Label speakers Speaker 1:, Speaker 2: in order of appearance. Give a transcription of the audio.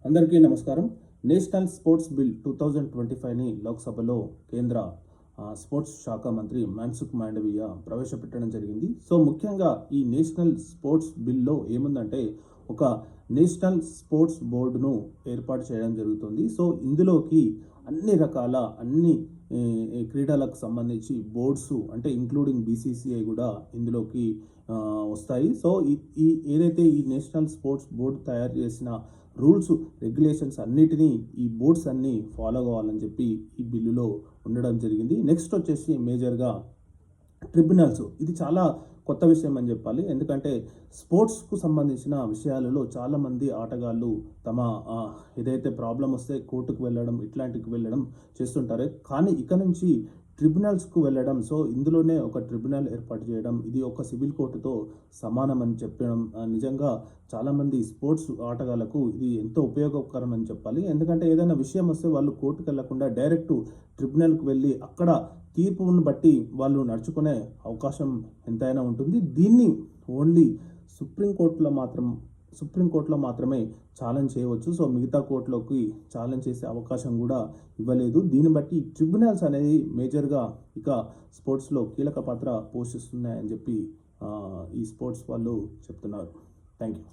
Speaker 1: అందరికీ నమస్కారం. National sports bill 2025ని లోక్సభలో కేంద్ర స్పోర్ట్స్ శాఖ మంత్రి మన్సుఖ్ మాండవీయ ప్రవేశపెట్టడం జరిగింది. సో ముఖ్యంగా ఈ నేషనల్ స్పోర్ట్స్ బిల్లో ఏముందంటే ఒక నేషనల్ స్పోర్ట్స్ బోర్డును ఏర్పాటు చేయడం జరుగుతుంది. సో ఇందులోకి అన్ని రకాల క్రీడలకు సంబంధించి బోర్డ్స్ అంటే ఇంక్లూడింగ్ బీసీసీఐ కూడా ఇందులోకి వస్తాయి. సో ఏదైతే ఈ నేషనల్ స్పోర్ట్స్ బోర్డు తయారు చేసిన రూల్స్ రెగ్యులేషన్స్ అన్నిటినీ ఈ బోర్డ్స్ అన్నీ ఫాలో కావాలని చెప్పి ఈ బిల్లులో ఉండడం జరిగింది. నెక్స్ట్ వచ్చేసి మేజర్గా ట్రిబ్యునల్స్. ఇది చాలా కొత్త విషయం అని చెప్పాలి. ఎందుకంటే స్పోర్ట్స్కు సంబంధించిన విషయాలలో చాలామంది ఆటగాళ్ళు తమ ఏదైతే ప్రాబ్లం వస్తే కోర్టుకు వెళ్ళడం ఇట్లాంటికి వెళ్ళడం చేస్తుంటారు. కానీ ఇక నుంచి ట్రిబ్యునల్స్కు వెళ్ళడం, సో ఇందులోనే ఒక ట్రిబ్యునల్ ఏర్పాటు చేయడం, ఇది ఒక సివిల్ కోర్టుతో సమానం అని చెప్పడం నిజంగా చాలామంది స్పోర్ట్స్ ఆటగాళ్లకు ఇది ఎంతో ఉపయోగకరం అని చెప్పాలి. ఎందుకంటే ఏదైనా విషయం వస్తే వాళ్ళు కోర్టుకు వెళ్లకుండా డైరెక్ట్ ట్రిబ్యునల్కి వెళ్ళి అక్కడ తీర్పును బట్టి వాళ్ళు నడుచుకునే అవకాశం ఎంతైనా ఉంటుంది. దీన్ని ఓన్లీ సుప్రీంకోర్టులో మాత్రమే ఛాలెంజ్ చేయవచ్చు. సో మిగతా కోర్టులోకి ఛాలెంజ్ చేసే అవకాశం కూడా ఇవ్వలేదు. దీన్ని బట్టి ట్రిబ్యునల్స్ అనేది మేజర్గా ఇక స్పోర్ట్స్లో కీలక పాత్ర పోషిస్తున్నాయని చెప్పి ఈ స్పోర్ట్స్ వాళ్ళు చెప్తున్నారు. Thank you.